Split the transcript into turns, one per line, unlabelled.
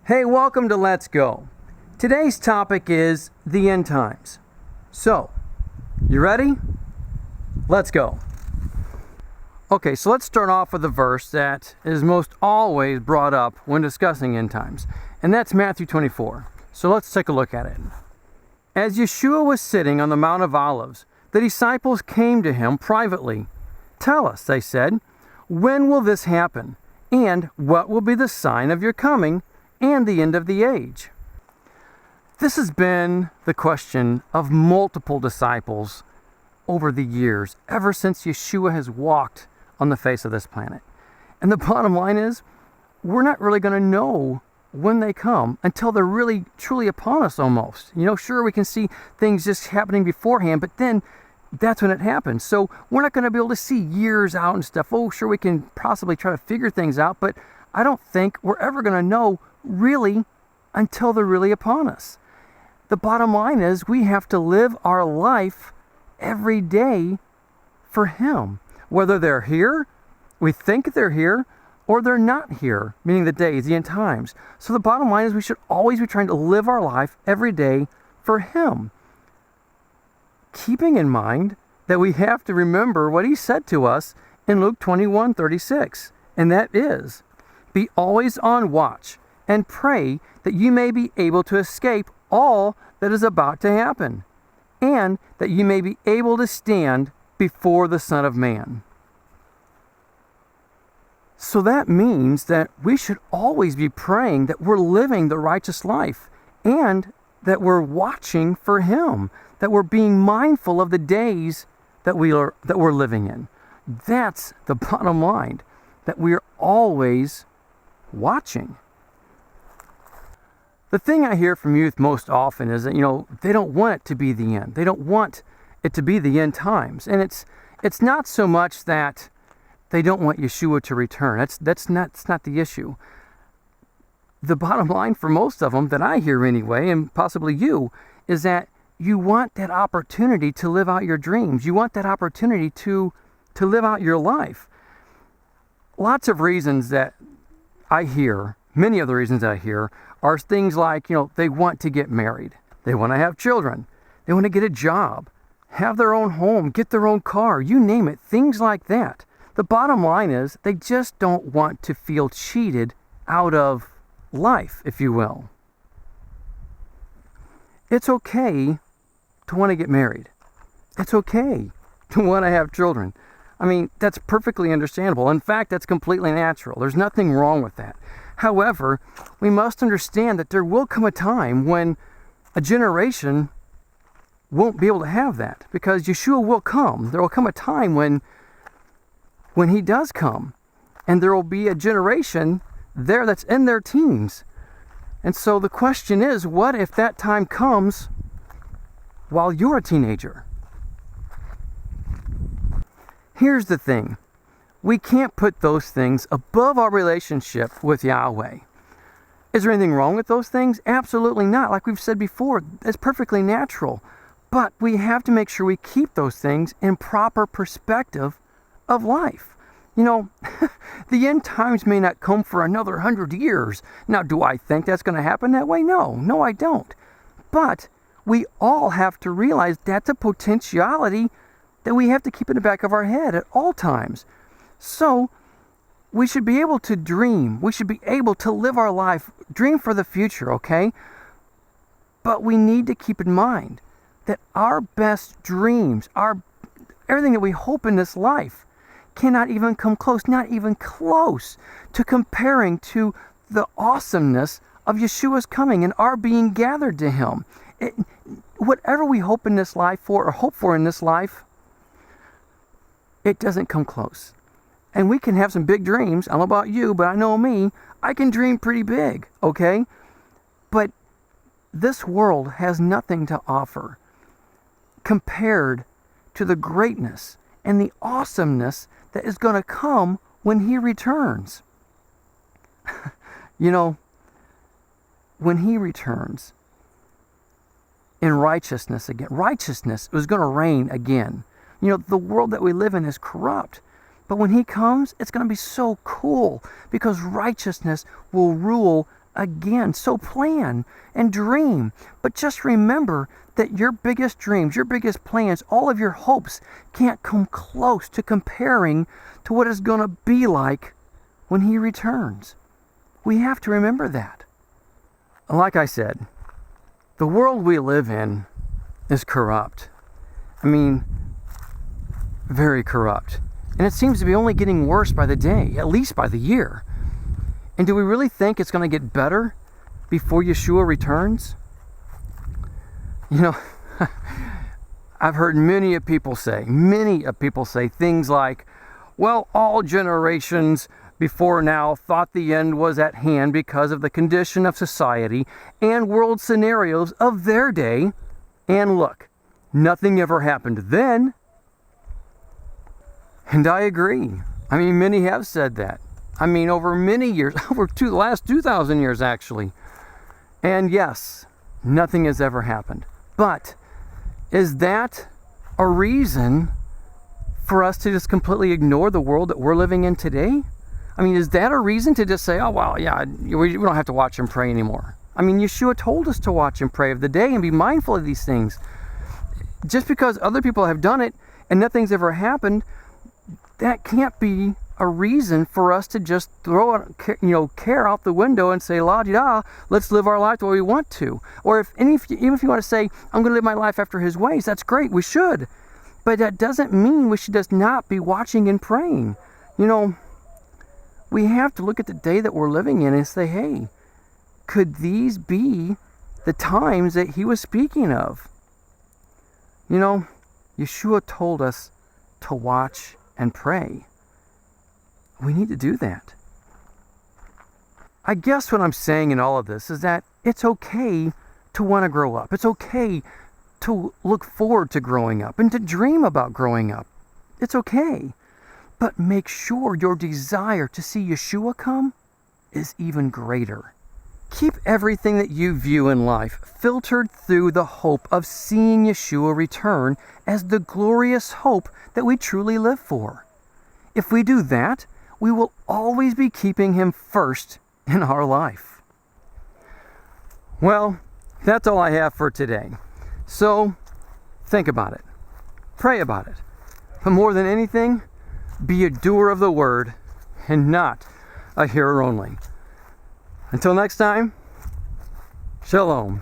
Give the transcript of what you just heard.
Hey, welcome to Let's Go. Today's topic is the end times. So, you ready? Let's go. Okay, so let's start off with a verse that is most always brought up when discussing end times, and that's Matthew 24. So let's take a look at it. As Yeshua was sitting on the Mount of Olives, the disciples came to him privately. "Tell us," they said, "when will this happen? And what will be the sign of your coming and the end of the age?" This has been the question of multiple disciples over the years, ever since Yeshua has walked on the face of this planet. And the bottom line is, we're not really going to know when they come until they're really, truly upon us almost. Sure, we can see things just happening beforehand, but then that's when it happens. So we're not going to be able to see years out and stuff. Oh, sure, we can possibly try to figure things out, but I don't think we're ever going to know really until they're really upon us. The bottom line is we have to live our life every day for Him. Whether they're here, we think they're here, or they're not here, meaning the days, the end times. So the bottom line is we should always be trying to live our life every day for Him. Keeping in mind that we have to remember what He said to us in Luke 21:36, and that is, "Be always on watch and pray that you may be able to escape all that is about to happen, and that you may be able to stand before the Son of Man." So that means that we should always be praying that we're living the righteous life and that we're watching for Him, that we're being mindful of the days that we're living in. That's the bottom line, that we are always watching. The thing I hear from youth most often is that, they don't want it to be the end. They don't want it to be the end times. And it's not so much that they don't want Yeshua to return. That's not the issue. The bottom line for most of them that I hear anyway, and possibly you, is that you want that opportunity to live out your dreams. You want that opportunity to live out your life. Lots of reasons that I hear, many of the reasons I hear, are things like, they want to get married. They want to have children. They want to get a job, have their own home, get their own car, you name it, things like that. The bottom line is they just don't want to feel cheated out of life, if you will. It's okay to want to get married. It's okay to want to have children. I mean, that's perfectly understandable. In fact, that's completely natural. There's nothing wrong with that. However, we must understand that there will come a time when a generation won't be able to have that, because Yeshua will come. There will come a time when He does come, and there will be a generation there that's in their teens. And so the question is, what if that time comes while you're a teenager? Here's the thing. We can't put those things above our relationship with Yahweh. Is there anything wrong with those things? Absolutely not. Like we've said before, it's perfectly natural. But we have to make sure we keep those things in proper perspective of life. The end times may not come for another 100 years. Now, do I think that's going to happen that way? No, I don't. But we all have to realize that's a potentiality that we have to keep in the back of our head at all times. So we should be able to dream. We should be able to live our life, dream for the future, okay? But we need to keep in mind that our best dreams, everything that we hope in this life, cannot even come close, not even close to comparing to the awesomeness of Yeshua's coming and our being gathered to Him. Whatever we hope in this life for, or hope for in this life, it doesn't come close. And we can have some big dreams. I don't know about you, but I know me. I can dream pretty big, okay? But this world has nothing to offer compared to the greatness and the awesomeness that is going to come when He returns. When He returns in righteousness again, righteousness is going to reign again. The world that we live in is corrupt. But when He comes, it's going to be so cool because righteousness will rule again. So plan and dream. But just remember that your biggest dreams, your biggest plans, all of your hopes can't come close to comparing to what it's going to be like when He returns. We have to remember that. Like I said, the world we live in is corrupt. I mean, very corrupt. And it seems to be only getting worse by the day, at least by the year. And do we really think it's going to get better before Yeshua returns? You know, I've heard many people say things like, well, all generations before now thought the end was at hand because of the condition of society and world scenarios of their day. And look, nothing ever happened then. And I agree. I mean, many have said that. I mean, over many years, the last 2,000 years actually. And yes, nothing has ever happened. But is that a reason for us to just completely ignore the world that we're living in today? I mean, is that a reason to just say, oh, well, yeah, we don't have to watch and pray anymore? I mean, Yeshua told us to watch and pray of the day and be mindful of these things. Just because other people have done it and nothing's ever happened, that can't be a reason for us to just throw care out the window and say, la-di-da, let's live our life the way we want to. Or even if you want to say, I'm going to live my life after His ways, that's great, we should. But that doesn't mean we should just not be watching and praying. You know, we have to look at the day that we're living in and say, hey, could these be the times that He was speaking of? You know, Yeshua told us to watch and pray. We need to do that. I guess what I'm saying in all of this is that it's okay to want to grow up. It's okay to look forward to growing up and to dream about growing up. It's okay. But make sure your desire to see Yeshua come is even greater. Keep everything that you view in life filtered through the hope of seeing Yeshua return as the glorious hope that we truly live for. If we do that, we will always be keeping Him first in our life. Well, that's all I have for today. So, think about it. Pray about it. But more than anything, be a doer of the word and not a hearer only. Until next time, Shalom.